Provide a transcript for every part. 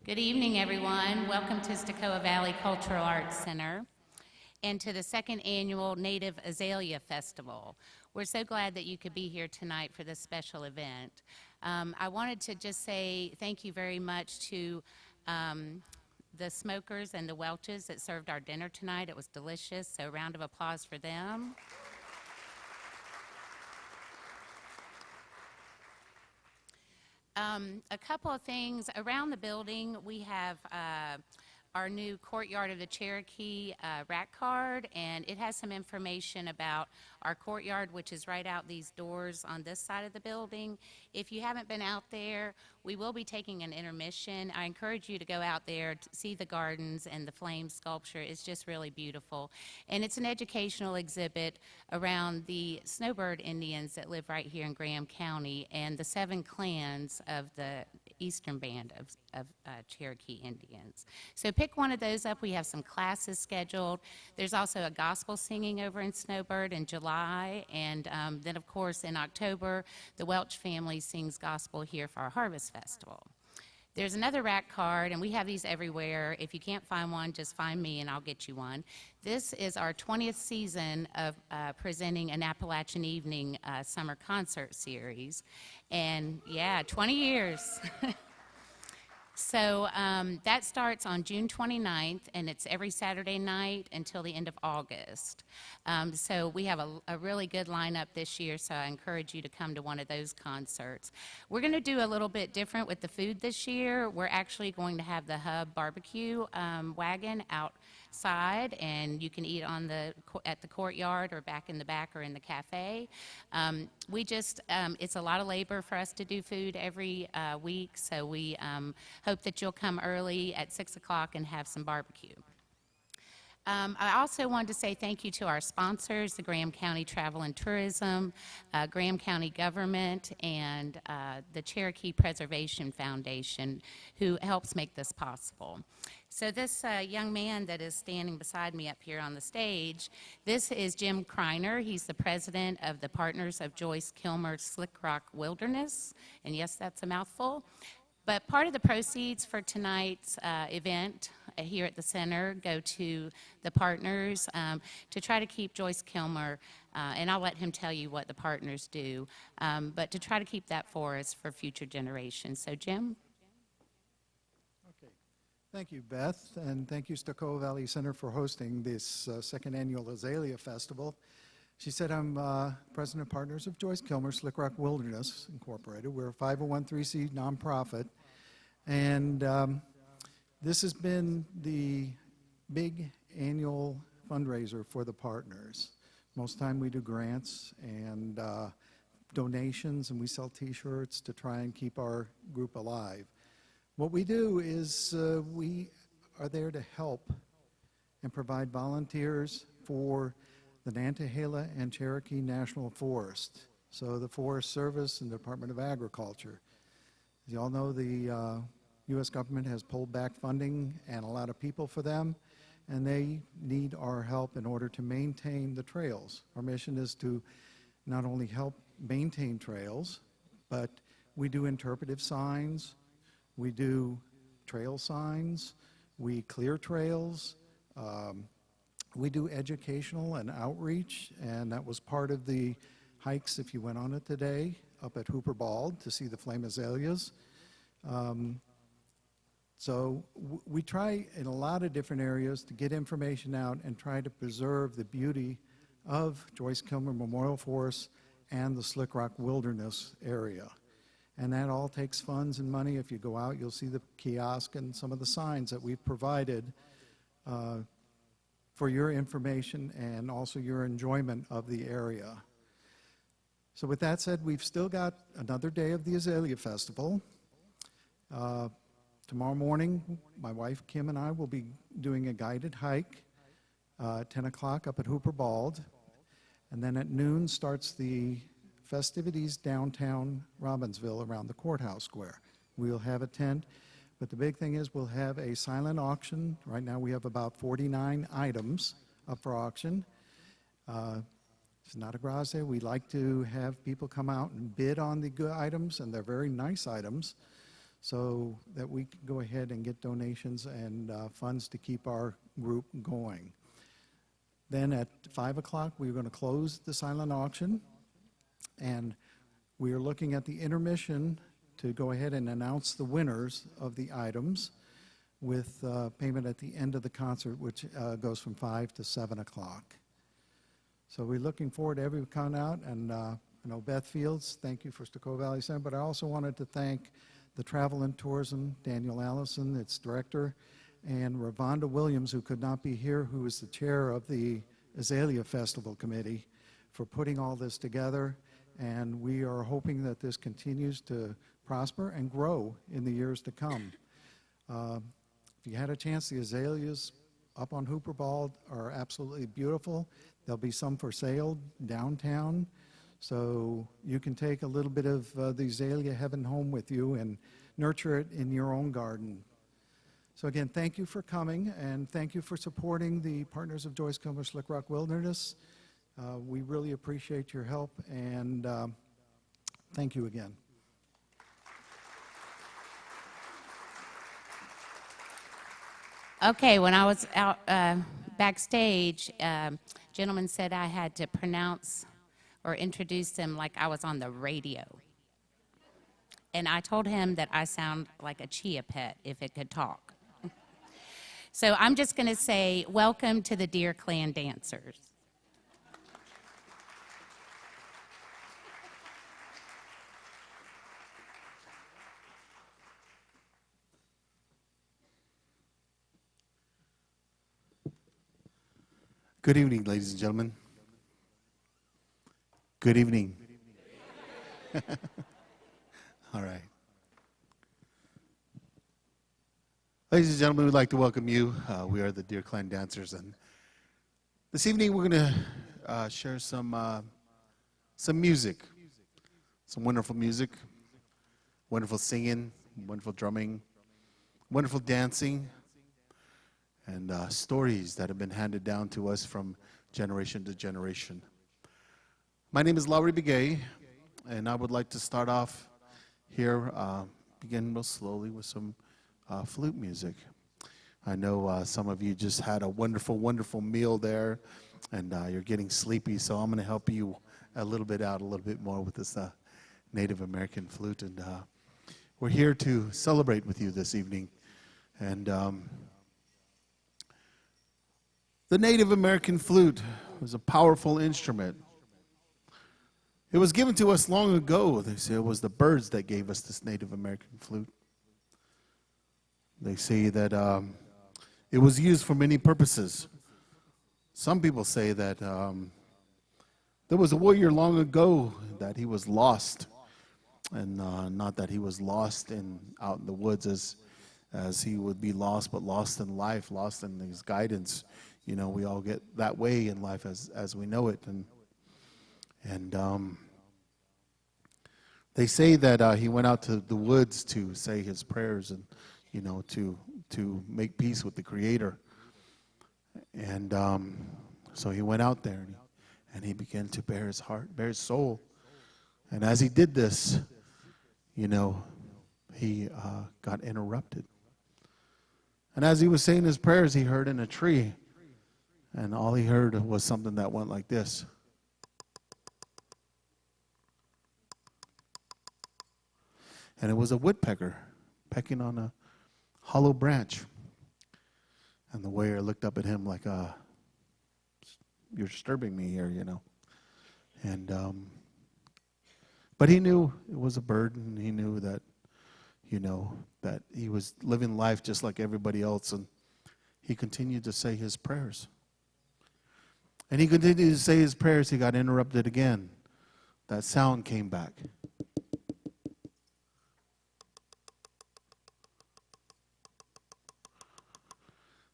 Good evening, everyone. Welcome to Stecoah Valley Cultural Arts Center and to the second annual Native Azalea Festival. We're so glad that you could be here tonight for this special event. I wanted to just say thank you very much to the smokers and the Welches that served our dinner tonight. It was delicious, so a round of applause for them. A couple of things around the building. We have our new Courtyard of the Cherokee rack card, and it has some information about our courtyard, which is right out these doors on this side of the building. If you haven't been out there, we will be taking an intermission. I encourage you to go out there to see the gardens and the flame sculpture. It's just really beautiful. And it's an educational exhibit around the snowbird Indians that live right here in Graham County and the 7 clans of the eastern band of Cherokee Indians. So pick one of those up. We have some classes scheduled. There's also a gospel singing over in Snowbird in July, and then of course in October the Welch family sings gospel here for our Harvest Festival. There's another rack card, and we have these everywhere. If you can't find one, just find me and I'll get you one. This is our 20th season of presenting an Appalachian Evening summer concert series. And yeah, 20 years. So that starts on June 29th, and it's every Saturday night until the end of August. So we have a really good lineup this year, so I encourage you to come to one of those concerts. We're going to do a little bit different with the food this year. We're actually going to have the Hub barbecue wagon outside, and you can eat at the courtyard or back in the back or in the cafe. It's a lot of labor for us to do food every week, so we hope that you'll come early at 6 o'clock and have some barbecue. I also wanted to say thank you to our sponsors, the Graham County Travel and Tourism, Graham County Government, and the Cherokee Preservation Foundation, who helps make this possible. So this young man that is standing beside me up here on the stage, this is Jim Kriner. He's the president of the Partners of Joyce Kilmer Slick Rock Wilderness, and yes, that's a mouthful. But part of the proceeds for tonight's event here at the center go to the partners to try to keep Joyce Kilmer, and I'll let him tell you what the partners do, but to try to keep that forest for future generations. So, Jim? Okay. Thank you, Beth, and thank you, Stecoah Valley Center, for hosting this second annual Azalea Festival. She said I'm president of Partners of Joyce Kilmer Slick Rock Wilderness Incorporated. We're a 501(c) nonprofit, and this has been the big annual fundraiser for the partners. Most time we do grants and donations, and we sell t-shirts to try and keep our group alive. What we do is we are there to help and provide volunteers for the Nantahala and Cherokee National Forest. So the Forest Service and Department of Agriculture. As you all know, the U.S. government has pulled back funding and a lot of people for them, and they need our help in order to maintain the trails. Our mission is to not only help maintain trails, but we do interpretive signs, we do trail signs, we clear trails, we do educational and outreach, and that was part of the hikes, if you went on it today, up at Hooper Bald to see the flame azaleas. So we try in a lot of different areas to get information out and try to preserve the beauty of Joyce Kilmer Memorial Forest and the Slick Rock Wilderness area. And that all takes funds and money. If you go out, you'll see the kiosk and some of the signs that we've provided for your information and also your enjoyment of the area. So with that said, we've still got another day of the Azalea Festival. Tomorrow morning, my wife Kim and I will be doing a guided hike, 10 o'clock up at Hooper Bald. And then at noon starts the festivities downtown Robbinsville around the courthouse square. We'll have a tent, but the big thing is we'll have a silent auction. Right now we have about 49 items up for auction. It's not a garage sale. We like to have people come out and bid on the good items, and they're very nice items. so that we can go ahead and get donations and funds to keep our group going. Then at 5 o'clock, we're going to close the silent auction, and we are looking at the intermission to go ahead and announce the winners of the items with payment at the end of the concert, which goes from 5 to 7 o'clock. So we're looking forward to everyone coming out, and I know Beth Fields, thank you for Stecoah Valley Center, but I also wanted to thank the Travel and Tourism, Daniel Allison, its director, and Ravonda Williams, who could not be here, who is the chair of the Azalea Festival Committee, for putting all this together. And we are hoping that this continues to prosper and grow in the years to come. If you had a chance, the azaleas up on Hooper Ball are absolutely beautiful. There'll be some for sale downtown, so you can take a little bit of the azalea heaven home with you and nurture it in your own garden. So again, thank you for coming, and thank you for supporting the Partners of Joyce Kilmer Slick Rock Wilderness. We really appreciate your help, and thank you again. Okay, when I was out backstage, gentleman said I had to pronounce or introduce him like I was on the radio. And I told him that I sound like a chia pet if it could talk. So I'm just going to say, welcome to the Deer Clan Dancers. Good evening, ladies and gentlemen. Good evening. All right. Ladies and gentlemen, we'd like to welcome you. We are the Deer Clan Dancers, and this evening we're going to share some music, some wonderful music, wonderful singing, wonderful drumming, wonderful dancing, and stories that have been handed down to us from generation to generation. My name is Lowry Begay, and I would like to start off here, begin real slowly with some flute music. I know some of you just had a wonderful, wonderful meal there, and you're getting sleepy, so I'm going to help you a little bit more with this Native American flute, and we're here to celebrate with you this evening. And the Native American flute was a powerful instrument. It was given to us long ago. They say it was the birds that gave us this Native American flute. They say that it was used for many purposes. Some people say that there was a warrior long ago that he was lost, and not that he was lost out in the woods as he would be lost, but lost in life, lost in his guidance. You know, we all get that way in life as we know it, and they say that he went out to the woods to say his prayers and, you know, to make peace with the Creator. And so he went out there and he began to bare his heart, bare his soul. And as he did this, you know, he got interrupted. And as he was saying his prayers, he heard in a tree, and all he heard was something that went like this. And it was a woodpecker pecking on a hollow branch. And the warrior looked up at him like, you're disturbing me here, you know. And but he knew it was a bird, and he knew that, you know, that he was living life just like everybody else. And he continued to say his prayers. And he continued to say his prayers. He got interrupted again. That sound came back.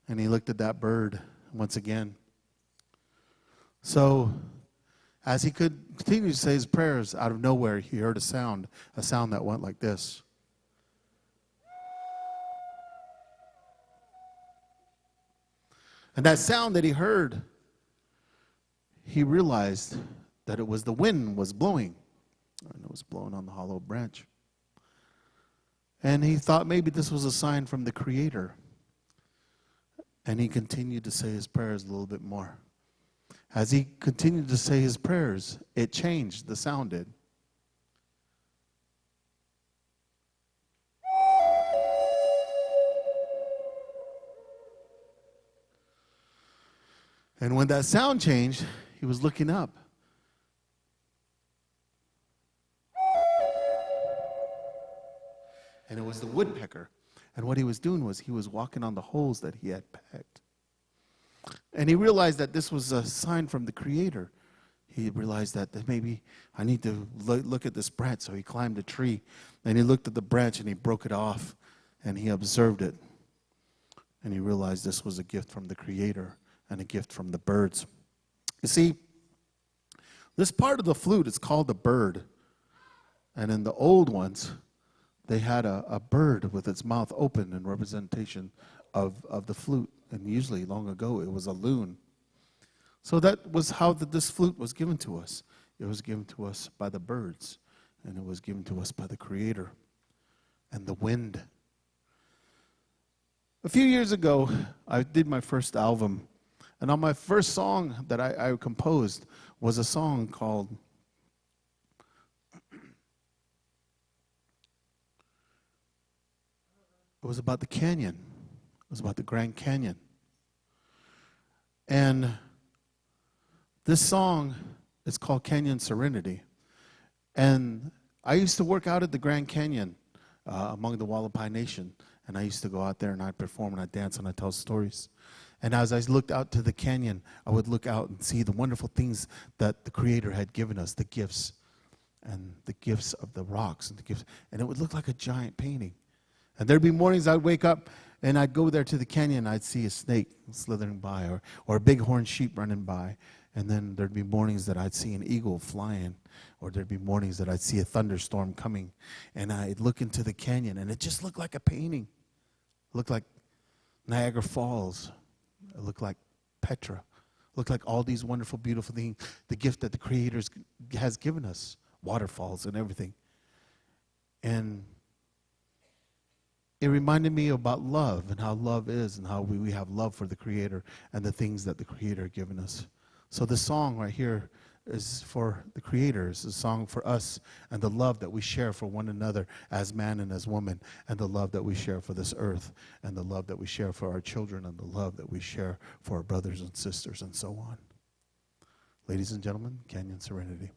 And he looked at that bird once again. So, as he could continue to say his prayers, out of nowhere, he heard a sound that went like this. And that sound that he heard, he realized that it was the wind was blowing. And it was blowing on the hollow branch. And he thought maybe this was a sign from the Creator. And he continued to say his prayers a little bit more. As he continued to say his prayers, it changed, the sound did. And when that sound changed, he was looking up. And it was the woodpecker. And what he was doing was he was walking on the holes that he had pecked. And he realized that this was a sign from the Creator. He realized that maybe I need to look at this branch. So he climbed a tree, and he looked at the branch, and he broke it off, and he observed it. And he realized this was a gift from the Creator and a gift from the birds. You see, this part of the flute is called the bird. And in the old ones, they had a bird with its mouth open in representation of the flute. And usually, long ago, it was a loon. So that was how this flute was given to us. It was given to us by the birds, and it was given to us by the Creator and the wind. A few years ago, I did my first album, and on my first song that I composed was a song called It was about the canyon. It was about the Grand Canyon. And this song is called Canyon Serenity. And I used to work out at the Grand Canyon among the Wallapai Nation. And I used to go out there and I'd perform and I'd dance and I'd tell stories. And as I looked out to the canyon, I would look out and see the wonderful things that the Creator had given us, the gifts. And the gifts of the rocks and the gifts. And it would look like a giant painting. And there'd be mornings I'd wake up and I'd go there to the canyon and I'd see a snake slithering by or a bighorn sheep running by. And then there'd be mornings that I'd see an eagle flying, or there'd be mornings that I'd see a thunderstorm coming. And I'd look into the canyon and it just looked like a painting. It looked like Niagara Falls. It looked like Petra. It looked like all these wonderful, beautiful things, the gift that the Creator has given us, waterfalls and everything. And it reminded me about love and how love is and how we have love for the Creator and the things that the Creator has given us. So this song right here is for the Creator. It's a song for us and the love that we share for one another as man and as woman, and the love that we share for this earth, and the love that we share for our children, and the love that we share for our brothers and sisters, and so on. Ladies and gentlemen, Canyon Serenity.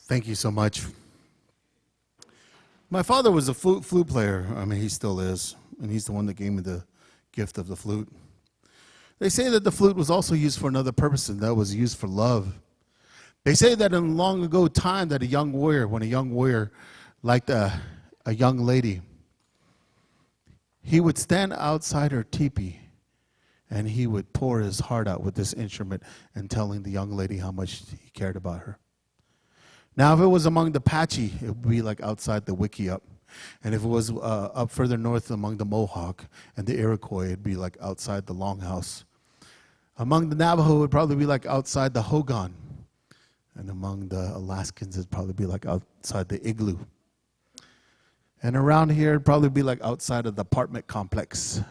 Thank you so much. My father was a flute player. I mean, he still is. And he's the one that gave me the gift of the flute. They say that the flute was also used for another purpose, and that was used for love. They say that in long ago time that when a young warrior liked a young lady, he would stand outside her teepee and he would pour his heart out with this instrument and telling the young lady how much he cared about her. Now, if it was among the Apache, it would be like outside the Wickiup. And if it was up further north among the Mohawk and the Iroquois, it'd be like outside the Longhouse. Among the Navajo, it would probably be like outside the Hogan. And among the Alaskans, it'd probably be like outside the Igloo. And around here, it'd probably be like outside of the apartment complex.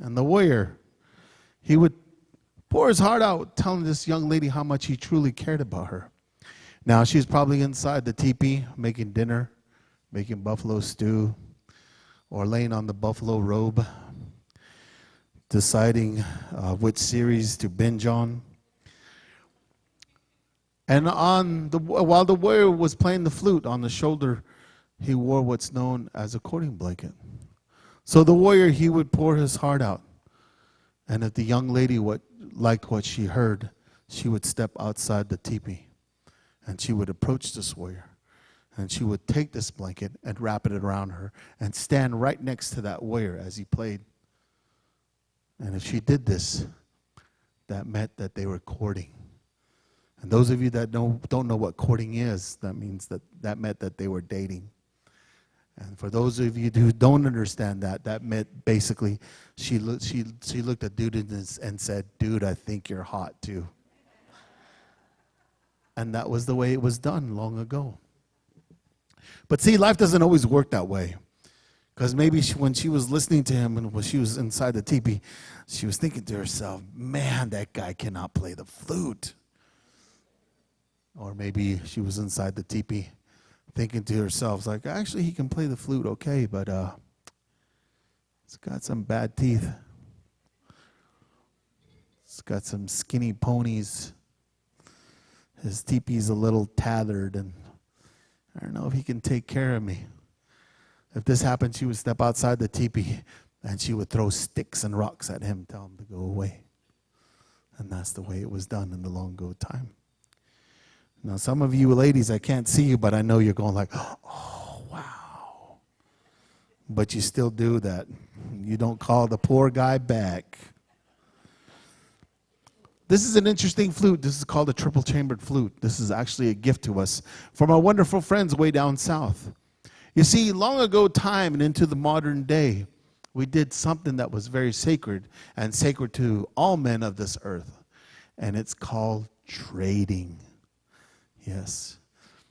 And the warrior, he would pour his heart out, telling this young lady how much he truly cared about her. Now, she's probably inside the teepee, making dinner, making buffalo stew, or laying on the buffalo robe, deciding which series to binge on. And while the warrior was playing the flute, on the shoulder, he wore what's known as a courting blanket. So the warrior, he would pour his heart out. And if the young lady liked what she heard, she would step outside the teepee. And she would approach this warrior. And she would take this blanket and wrap it around her and stand right next to that warrior as he played. And if she did this, that meant that they were courting. And those of you that don't know what courting is, that means that meant that they were dating. And for those of you who don't understand that meant basically she looked at dude and said, "Dude, I think you're hot too." And that was the way it was done long ago. But see, life doesn't always work that way. Because maybe when she was listening to him and when she was inside the teepee, she was thinking to herself, "Man, that guy cannot play the flute." Or maybe she was inside the teepee thinking to herself, like, actually, he can play the flute okay, but it's got some bad teeth. It's got some skinny ponies. His teepee's a little tattered, and I don't know if he can take care of me. If this happened, she would step outside the teepee, and she would throw sticks and rocks at him, tell him to go away. And that's the way it was done in the long ago time. Now, some of you ladies, I can't see you, but I know you're going like, "Oh, wow." But you still do that. You don't call the poor guy back. This is an interesting flute. This is called a triple-chambered flute. This is actually a gift to us from our wonderful friends way down south. You see, long ago time and into the modern day, we did something that was very sacred and sacred to all men of this earth. And it's called trading. Yes.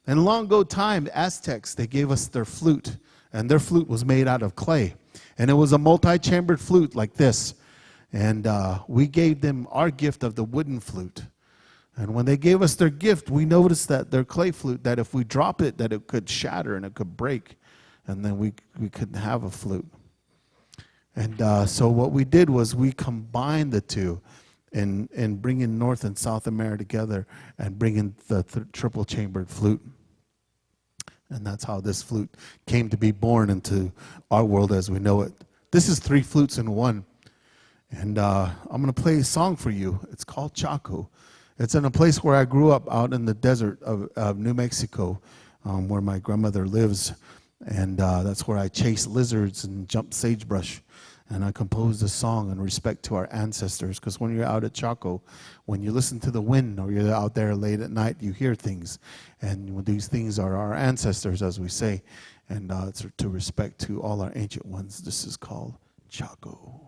And long ago time, the Aztecs, they gave us their flute. And their flute was made out of clay. And it was a multi-chambered flute like this. And we gave them our gift of the wooden flute. And when they gave us their gift, we noticed that their clay flute, that if we drop it, that it could shatter and it could break. And then we couldn't have a flute. And so what we did was we combined the two in bringing North and South America together and bringing the triple-chambered flute. And that's how this flute came to be born into our world as we know it. This is 3 flutes in one. And I'm going to play a song for you. It's called Chacko. It's in a place where I grew up out in the desert of New Mexico, where my grandmother lives. And that's where I chase lizards and jump sagebrush. And I composed a song in respect to our ancestors. Because when you're out at Chacko, when you listen to the wind or you're out there late at night, you hear things. And these things are our ancestors, as we say. And it's to respect to all our ancient ones. This is called Chacko.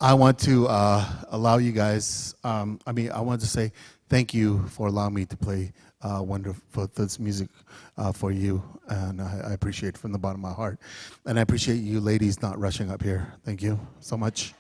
I want to allow you guys, I want to say thank you for allowing me to play wonderful this music for you, and I appreciate it from the bottom of my heart. And I appreciate you ladies not rushing up here. Thank you so much.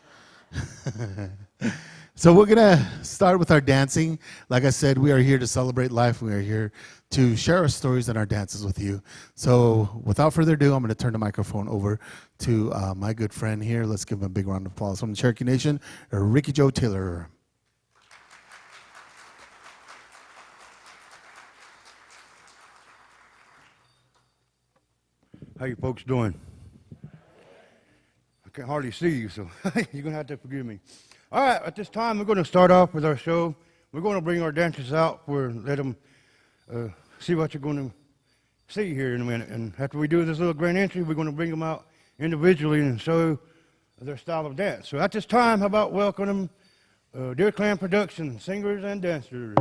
So we're going to start with our dancing. Like I said, we are here to celebrate life. We are here to share our stories and our dances with you. So without further ado, I'm going to turn the microphone over to my good friend here. Let's give him a big round of applause from the Cherokee Nation, Ricky Joe Taylor. How you folks doing? I can hardly see you, so you're going to have to forgive me. All right, at this time, we're going to start off with our show. We're going to bring our dancers out let them see what you're going to see here in a minute. And after we do this little grand entry, we're going to bring them out individually and show their style of dance. So at this time, how about welcoming Deer Clan Production singers and dancers.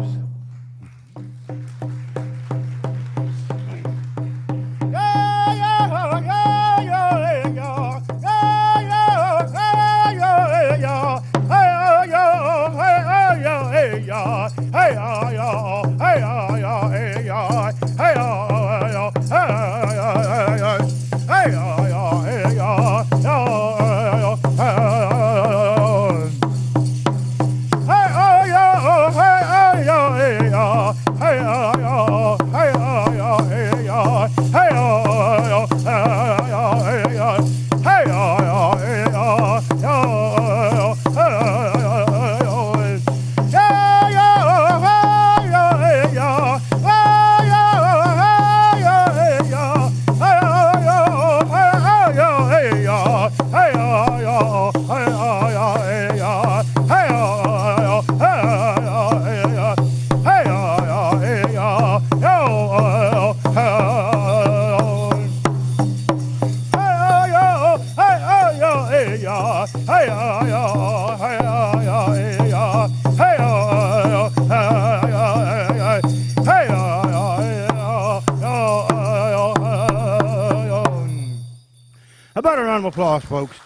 About a round of applause, folks.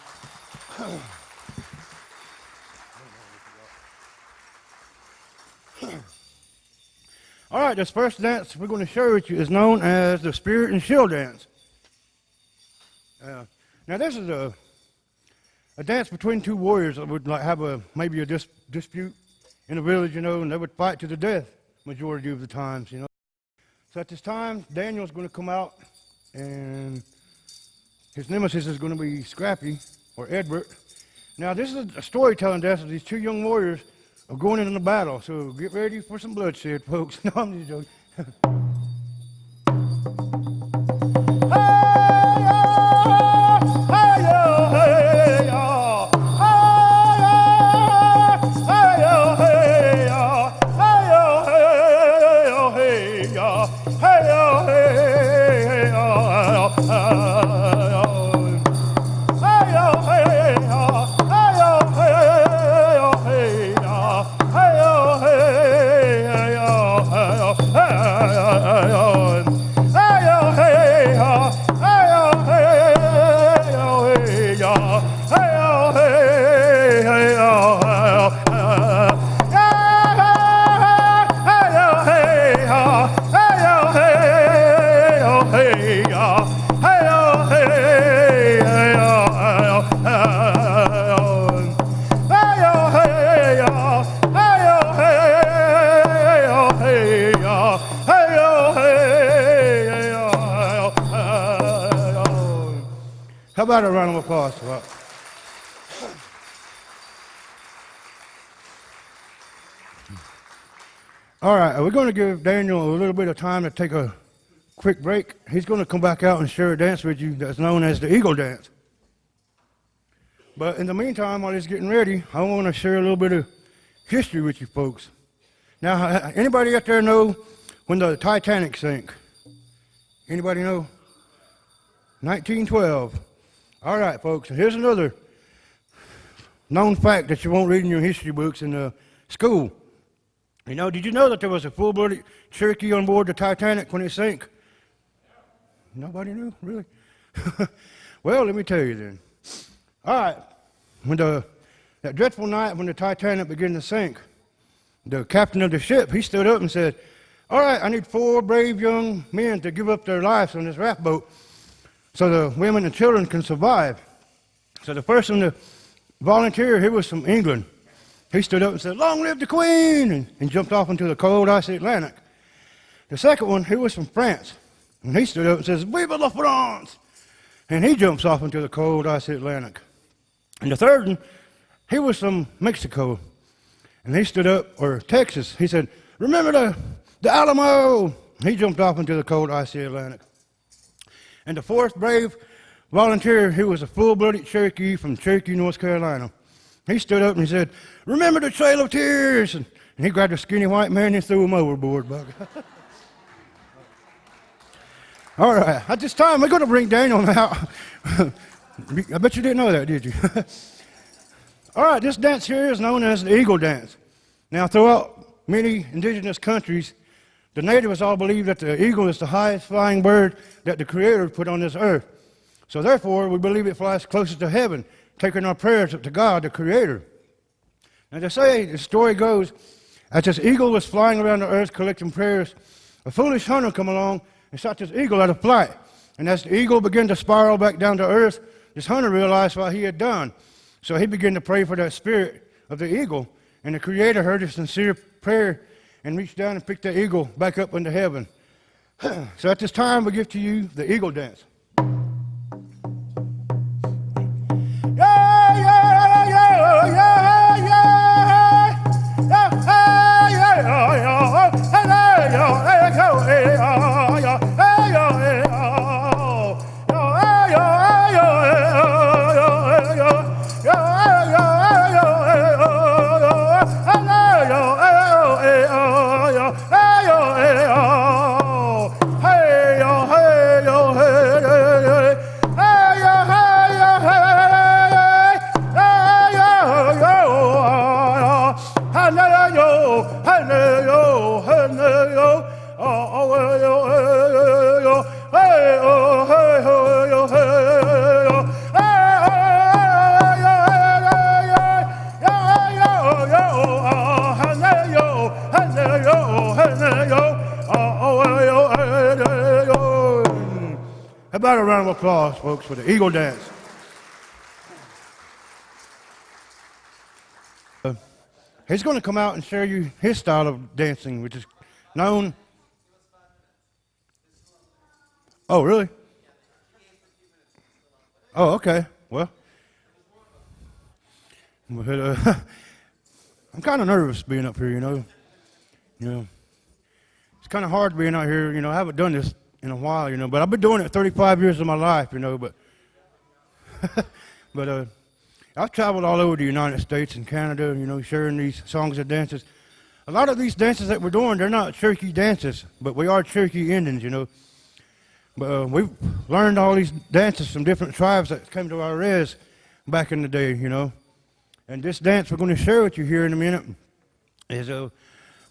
All right, this first dance we're going to share with you is known as the Spirit and Shield Dance. Now, this is a dance between two warriors that would have maybe a dispute in a village, and they would fight to the death majority of the times, So at this time, Daniel's going to come out, and his nemesis is going to be Scrappy, or Edward. Now, this is a storytelling dance of these two young warriors of going into the battle. So get ready for some bloodshed, folks. No, I'm just joking. How about a round of applause for that? All right, we're going to give Daniel a little bit of time to take a quick break. He's going to come back out and share a dance with you that's known as the Eagle Dance. But in the meantime, while he's getting ready, I want to share a little bit of history with you folks. Now, anybody out there know when the Titanic sank? Anybody know? 1912. All right, folks, here's another known fact that you won't read in your history books in school. Did you know that there was a full-blooded Cherokee on board the Titanic when it sank? Nobody knew, really? Well, let me tell you then. All right, when that dreadful night when the Titanic began to sink, the captain of the ship, he stood up and said, all right, I need 4 brave young men to give up their lives on this raft boat so the women and children can survive. So the first one to volunteer, he was from England. He stood up and said, long live the Queen, and jumped off into the cold, icy Atlantic. The second one, he was from France, and he stood up and says, Vive la France, and he jumps off into the cold, icy Atlantic. And the third one, he was from Mexico, and he stood up, or Texas, he said, remember the Alamo, he jumped off into the cold, icy Atlantic. And the fourth brave volunteer, he was a full-blooded Cherokee from Cherokee, North Carolina. He stood up and he said, remember the Trail of Tears, and he grabbed a skinny white man and threw him overboard, Buck. All right, at this time, we're going to bring Daniel out. I bet you didn't know that, did you? All right, this dance here is known as the Eagle Dance. Now, throughout many indigenous countries, the natives all believe that the eagle is the highest flying bird that the Creator put on this earth. So therefore, we believe it flies closest to heaven, taking our prayers up to God, the Creator. And they say, the story goes, as this eagle was flying around the earth collecting prayers, a foolish hunter come along and shot this eagle out of flight. And as the eagle began to spiral back down to earth, this hunter realized what he had done. So he began to pray for that spirit of the eagle, and the Creator heard his sincere prayer and reached down and picked the eagle back up into heaven. So at this time, we give to you the Eagle Dance. How about a round of applause, folks, for the Eagle Dance? He's going to come out and share you his style of dancing, which is known. Oh, really? Oh, okay. Well, I'm kind of nervous being up here, you know. It's kind of hard being out here, I haven't done this in a while, but I've been doing it 35 years of my life, but but I've traveled all over the United States and Canada, sharing these songs and dances. A lot of these dances that we're doing, they're not Cherokee dances, but we are Cherokee Indians, But we've learned all these dances from different tribes that came to our res back in the day, And this dance we're going to share with you here in a minute is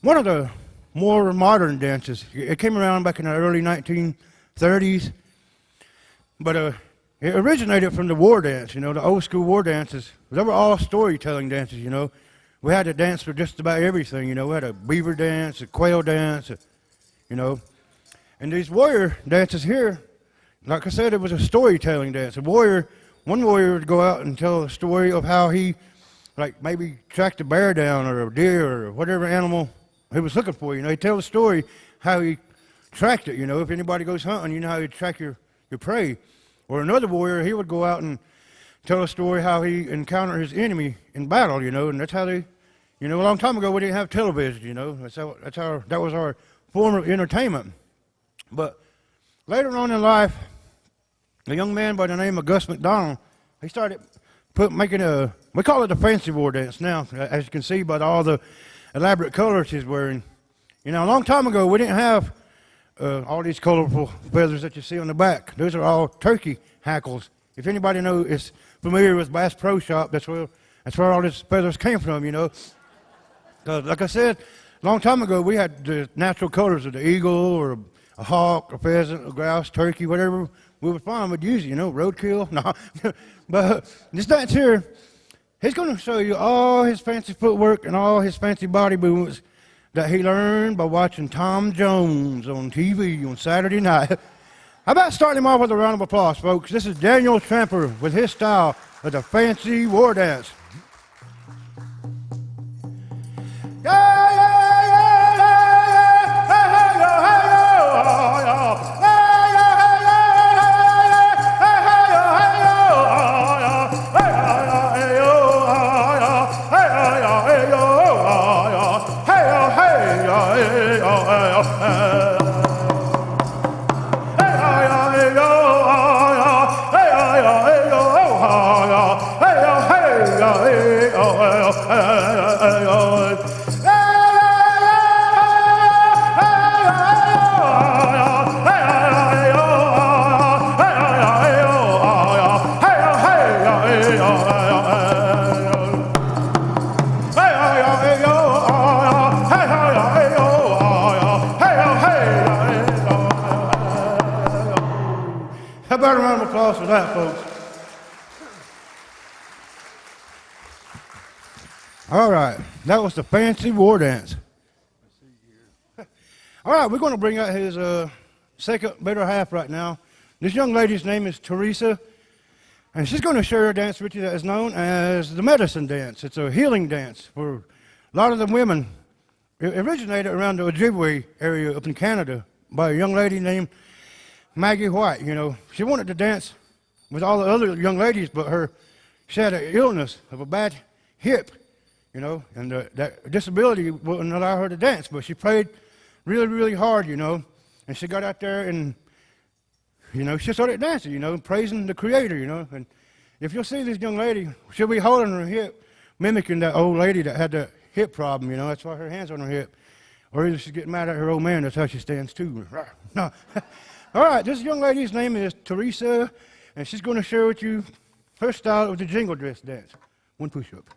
one of the more modern dances. It came around back in the early 1930s, but it originated from the war dance, the old school war dances. They were all storytelling dances, We had to dance for just about everything, We had a beaver dance, a quail dance, And these warrior dances here, like I said, it was a storytelling dance. One warrior would go out and tell a story of how he, maybe tracked a bear down or a deer or whatever animal he was looking for, He'd tell the story how he tracked it, If anybody goes hunting, you know how you track your prey. Or another warrior, he would go out and tell a story how he encountered his enemy in battle, And that's how they, a long time ago we didn't have television, that was our form of entertainment. But later on in life, a young man by the name of Gus McDonald, he started making we call it a fancy war dance now, as you can see by all the elaborate colors he's wearing. A long time ago, we didn't have all these colorful feathers that you see on the back. Those are all turkey hackles. If anybody is familiar with Bass Pro Shop, that's where all these feathers came from, Like I said, a long time ago, we had the natural colors of the eagle or a hawk, a pheasant, a grouse, turkey, whatever we would find, we'd use it, roadkill. No, but this dance here, He's going to show you all his fancy footwork and all his fancy body movements that he learned by watching Tom Jones on TV on Saturday night. How about starting him off with a round of applause, folks? This is Daniel Tramper with his style of the fancy war dance. How about a round of applause for that, folks? All right, that was the fancy war dance. All right, we're going to bring out his second better half right now. This young lady's name is Teresa, and she's going to share a dance with you that is known as the medicine dance. It's a healing dance for a lot of the women. It originated around the Ojibwe area up in Canada by a young lady named Maggie White. You know, she wanted to dance with all the other young ladies, but she had an illness of a bad hip, you know, and that disability wouldn't allow her to dance. But she prayed really, really hard, you know, and she got out there and, you know, she started dancing, you know, praising the Creator, you know. And if you'll see this young lady, she'll be holding her hip, mimicking that old lady that had the hip problem, you know. That's why her hand's on her hip. Or either she's getting mad at her old man, that's how she stands too. No. All right, this young lady's name is Teresa, and she's going to share with you her style of the jingle dress dance. One push-up.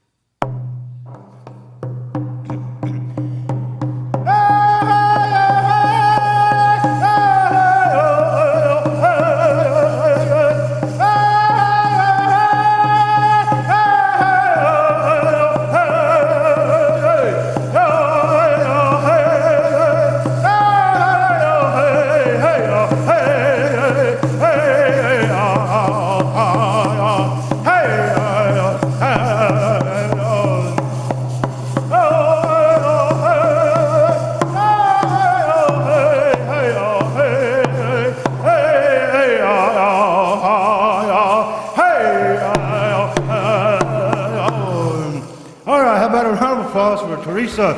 For Teresa.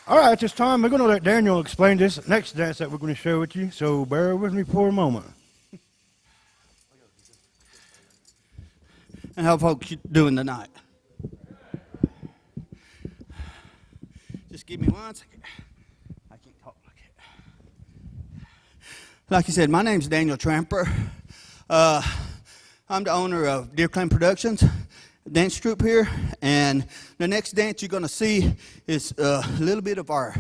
All right, at this time, we're going to let Daniel explain this next dance that we're going to share with you, so bear with me for a moment. And how folks doing tonight? Just give me 1 second. I can't talk like it. Like you said, my name's Daniel Tramper. I'm the owner of Deer Clan Productions, dance troupe here, and the next dance you're going to see is a little bit of our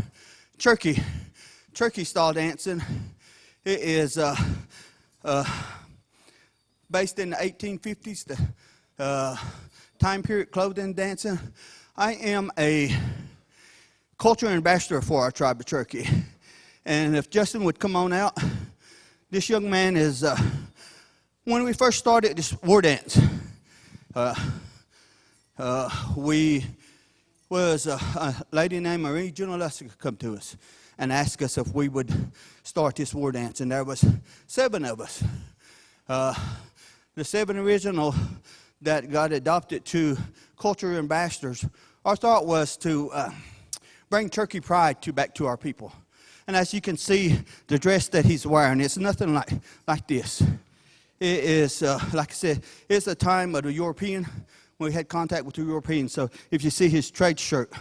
turkey style dancing. It is based in the 1850s, the time period clothing dancing. I am a culture ambassador for our tribe of Turkey, and if Justin would come on out, this young man is. When we first started this war dance, we was a lady named Marie Junalessa come to us and asked us if we would start this war dance, and there was 7 of us. The 7 original that got adopted to culture ambassadors. Our thought was to bring Turkey pride back to our people, and as you can see, the dress that he's wearing, it's nothing like this. It is, like I said, it's a time of the European, when we had contact with the Europeans. So if you see his trade shirt,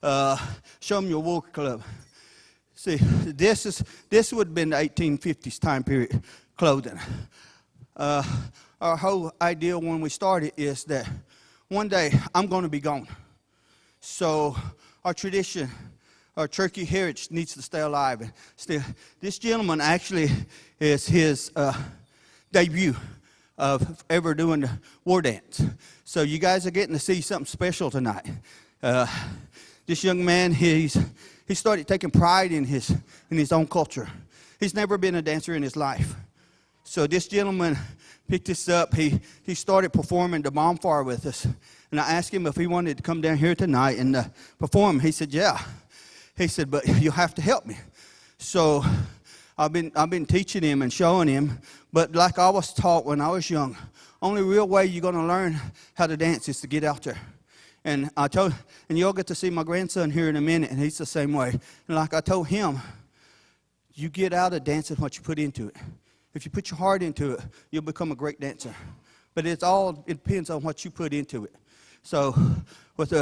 show him your war club. See, this would have been the 1850s time period clothing. Our whole idea when we started is that one day I'm going to be gone. So our tradition, our Turkey heritage needs to stay alive. And still, this gentleman actually is his debut of ever doing the war dance. So you guys are getting to see something special tonight. This young man, he started taking pride in his own culture. He's never been a dancer in his life. So this gentleman picked this up. He started performing the bonfire with us. And I asked him if he wanted to come down here tonight and perform. He said, yeah. He said, but you'll have to help me. So I've been teaching him and showing him. But like I was taught when I was young, only real way you're going to learn how to dance is to get out there. And you'll get to see my grandson here in a minute, and he's the same way. And like I told him, you get out of dancing what you put into it. If you put your heart into it, you'll become a great dancer. But it depends on what you put into it. So with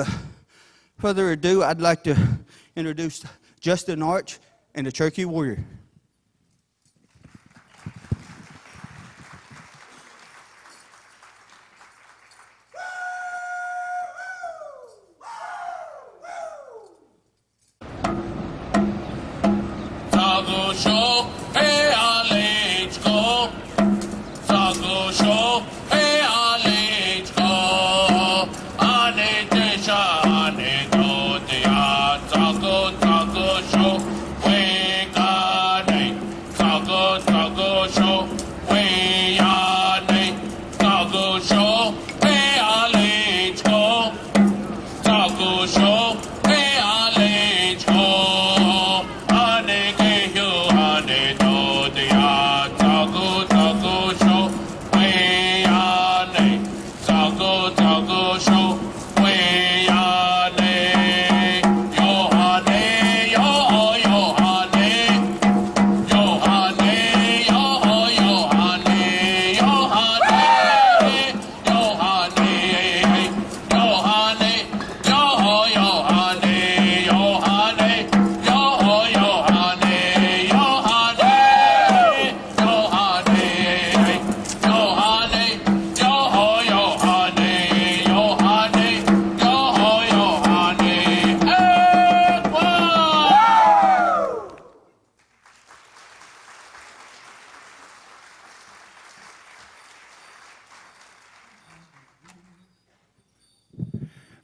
further ado, I'd like to introduce Justin Arch and the Cherokee Warrior.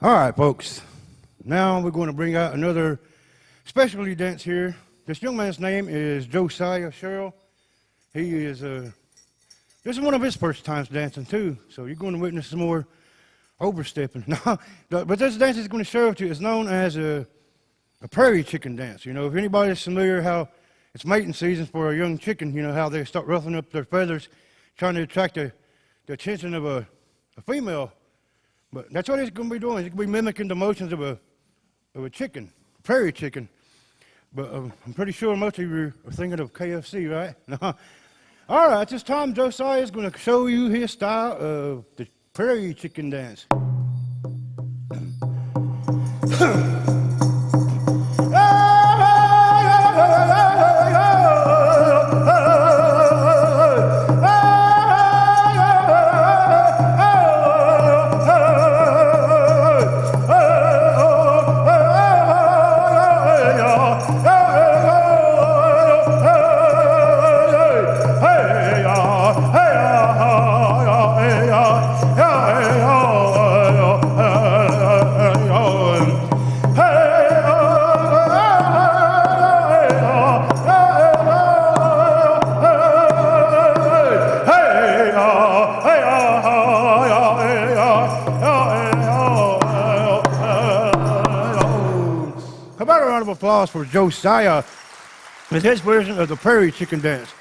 All right, folks. Now we're going to bring out another specialty dance here. This young man's name is Josiah Sherrill. He is this is one of his first times dancing too. So you're going to witness some more overstepping. No, but this dance is going to show to you is known as a prairie chicken dance. You know, if anybody's familiar how it's mating season for a young chicken, you know how they start ruffling up their feathers, trying to attract the attention of a female. But that's what it's going to be doing. It's going to be mimicking the motions of a chicken, a prairie chicken. But I'm pretty sure most of you are thinking of KFC, right? No. All right, this time Josiah is going to show you his style of the prairie chicken dance. Applause for Josiah with his version of the prairie chicken dance.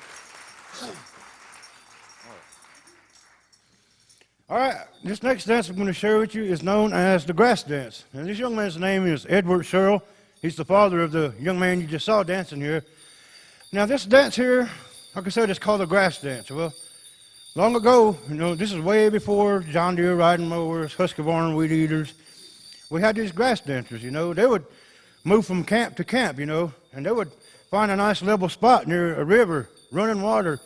All right, this next dance I'm going to share with you is known as the grass dance. And this young man's name is Edward Sherrill. He's the father of the young man you just saw dancing here. Now this dance here, like I said, it's called the grass dance. Well, long ago, you know, this is way before John Deere riding mowers, Husqvarna weed eaters. We had these grass dancers, you know. They would move from camp to camp, you know, and they would find a nice level spot near a river, running water.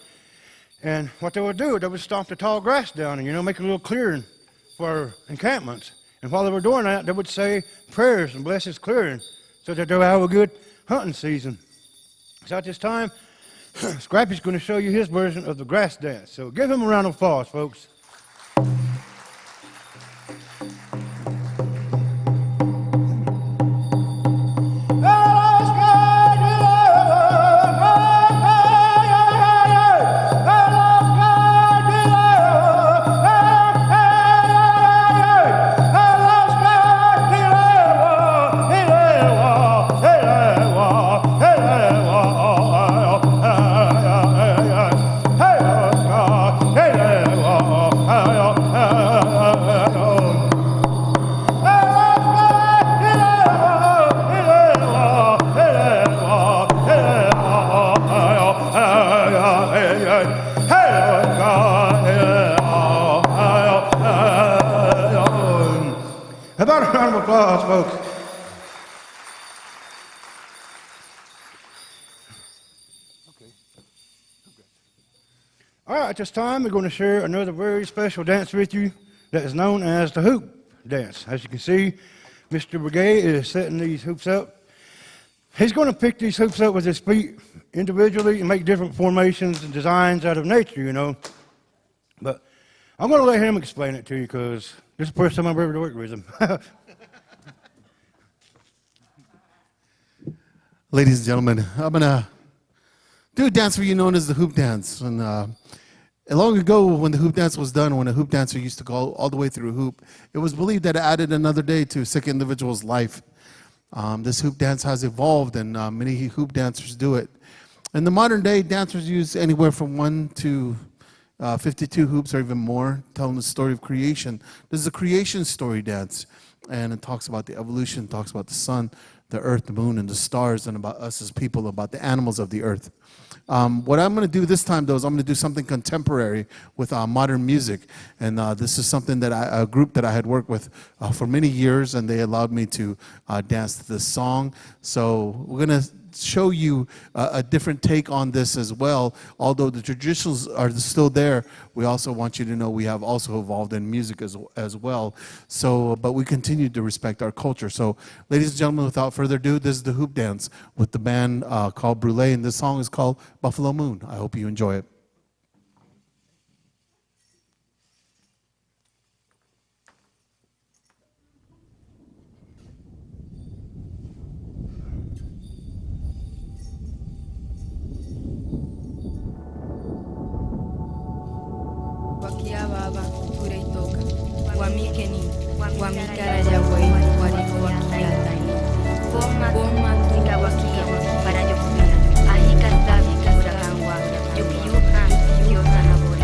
And what they would do, they would stomp the tall grass down and, you know, make a little clearing for encampments. And while they were doing that, they would say prayers and bless his clearing so that they would have a good hunting season. So at this time, Scrappy's going to show you his version of the grass dance. So give him a round of applause, folks. How about a round of applause, folks? All right, at this time, we're going to share another very special dance with you that is known as the hoop dance. As you can see, Mr. Brigade is setting these hoops up. He's going to pick these hoops up with his feet individually and make different formations and designs out of nature, you know. But I'm going to let him explain it to you because this is the first time I've ever worked with him. Ladies and gentlemen, I'm going to do a dance for you known as the hoop dance. And long ago, when the hoop dance was done, when a hoop dancer used to go all the way through a hoop, it was believed that it added another day to a sick individual's life. This hoop dance has evolved, and many hoop dancers do it. In the modern day, dancers use anywhere from 1 to 52 hoops or even more, telling the story of creation. This is a creation story dance, and it talks about the evolution, talks about the sun, the earth, the moon, and the stars, and about us as people, about the animals of the earth. What I'm going to do this time, though, is I'm going to do something contemporary with modern music. And this is something that a group that I had worked with for many years, and they allowed me to dance this song. So we're going to show you a different take on this as well. Although the traditions are still there, we also want you to know we have also evolved in music as well. So, but we continue to respect our culture. So, ladies and gentlemen, without further ado, this is the hoop dance with the band called Brûlé, and this song is called Buffalo Moon. I hope you enjoy it. Wakiababa, Tureitoka, Wamikeni, Wamikarayawe, Warihuakiatani, Boma, Tikawakia, Parayokia, Ahikatavi, Kurakanwa, Yukiyuha, Yosanabori,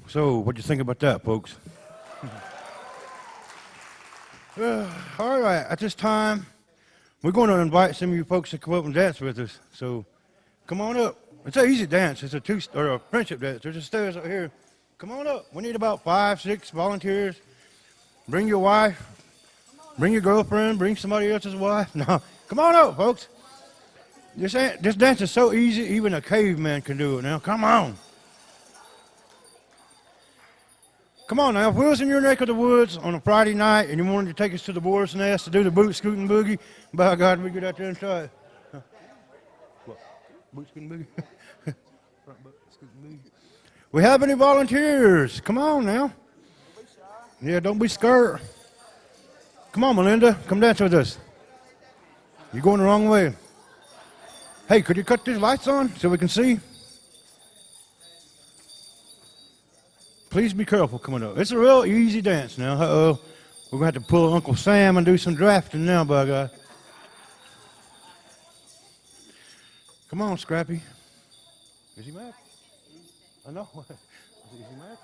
So, what do you think about that, folks? All right, at this time, we're going to invite some of you folks to come up and dance with us. So, come on up. It's an easy dance. It's a friendship dance. There's a stairs up here. Come on up. We need about 5, 6 volunteers. Bring your wife. Bring your girlfriend. Bring somebody else's wife. No, come on up, folks. This dance is so easy, even a caveman can do it now. Come on. Come on now, if we was in your neck of the woods on a Friday night and you wanted to take us to the boar's nest to do the Boot-Scootin Boogie, by God, we get out there and try it. Huh? What? Boot-Scootin Boogie? Front Boot-Scootin Boogie. We have any volunteers? Come on now. Yeah, don't be scared. Come on, Melinda, come dance with us. You're going the wrong way. Hey, could you cut these lights on so we can see? Please be careful coming up. It's a real easy dance now. Uh-oh. We're going to have to pull Uncle Sam and do some drafting now, by God. Come on, Scrappy. Is he mad? I know. Is he mad?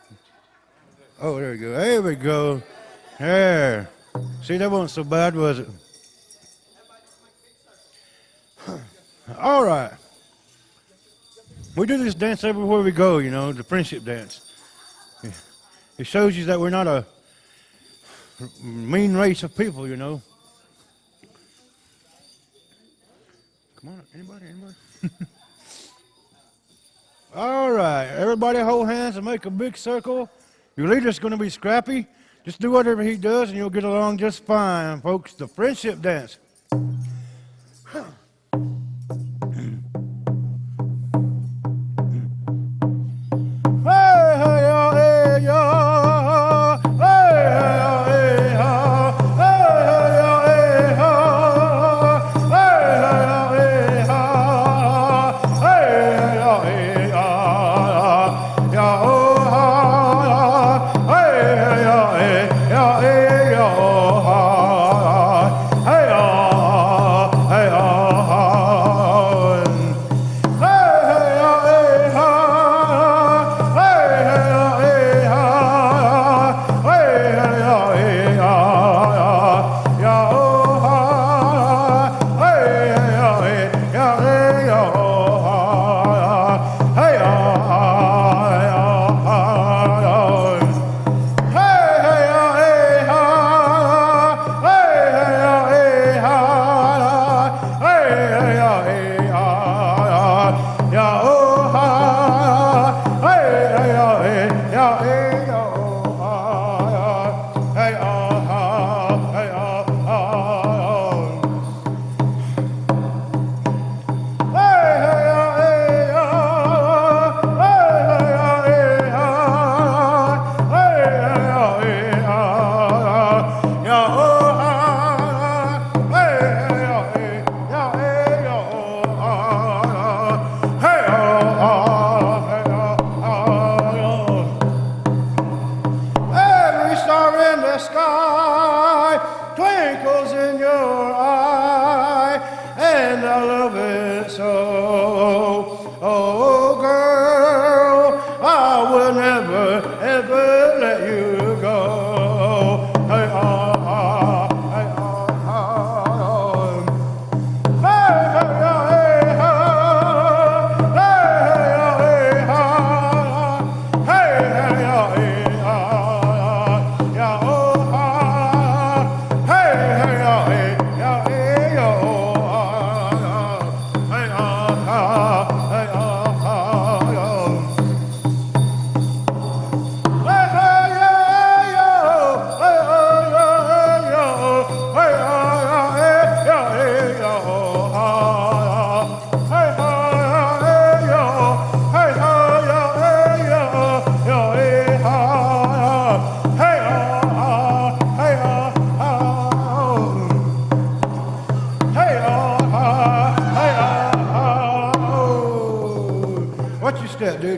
Oh, there we go. There we go. There. See, that wasn't so bad, was it? All right. We do this dance everywhere we go, you know, the friendship dance. It shows you that we're not a mean race of people, you know. Come on, anybody? All right, everybody hold hands and make a big circle. Your leader's going to be Scrappy. Just do whatever he does and you'll get along just fine, folks. The friendship dance.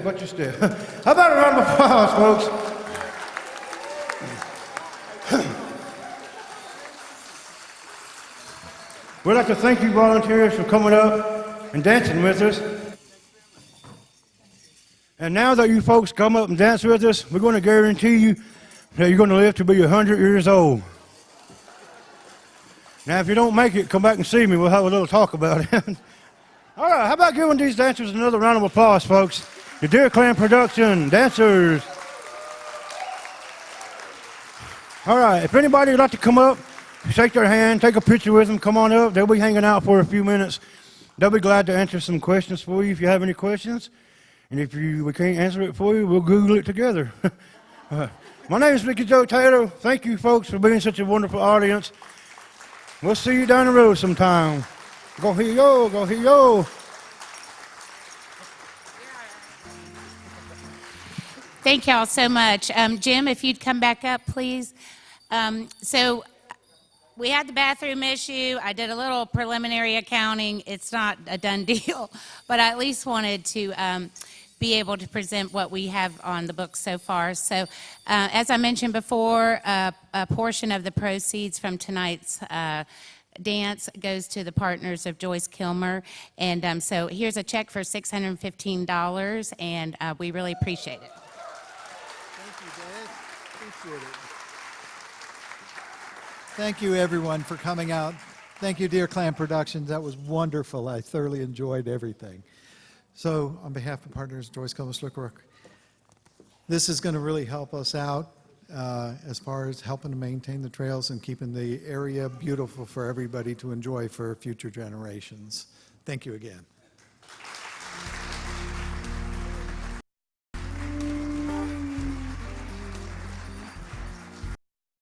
Watch your step. How about a round of applause, folks? We'd like to thank you volunteers for coming up and dancing with us. And now that you folks come up and dance with us, we're going to guarantee you that you're going to live to be 100 years old. Now, if you don't make it, come back and see me. We'll have a little talk about it. All right, how about giving these dancers another round of applause, folks? The Deer Clan production, dancers. All right, if anybody would like to come up, shake their hand, take a picture with them, come on up. They'll be hanging out for a few minutes. They'll be glad to answer some questions for you if you have any questions. And if we can't answer it for you, we'll Google it together. My name is Mickey Joe Taylor. Thank you, folks, for being such a wonderful audience. We'll see you down the road sometime. Go here, yo, go here, yo. Thank y'all so much. Jim, if you'd come back up, please. So we had the bathroom issue. I did a little preliminary accounting. It's not a done deal, but I at least wanted to be able to present what we have on the books so far. So as I mentioned before, a portion of the proceeds from tonight's dance goes to the partners of Joyce Kilmer. And so here's a check for $615, and we really appreciate it. Thank you, Dave. Appreciate it. Thank you, everyone, for coming out. Thank you, Deer Clan Productions. That was wonderful. I thoroughly enjoyed everything. So, on behalf of partners Joyce Kilmer Slickrook, this is going to really help us out as far as helping to maintain the trails and keeping the area beautiful for everybody to enjoy for future generations. Thank you again.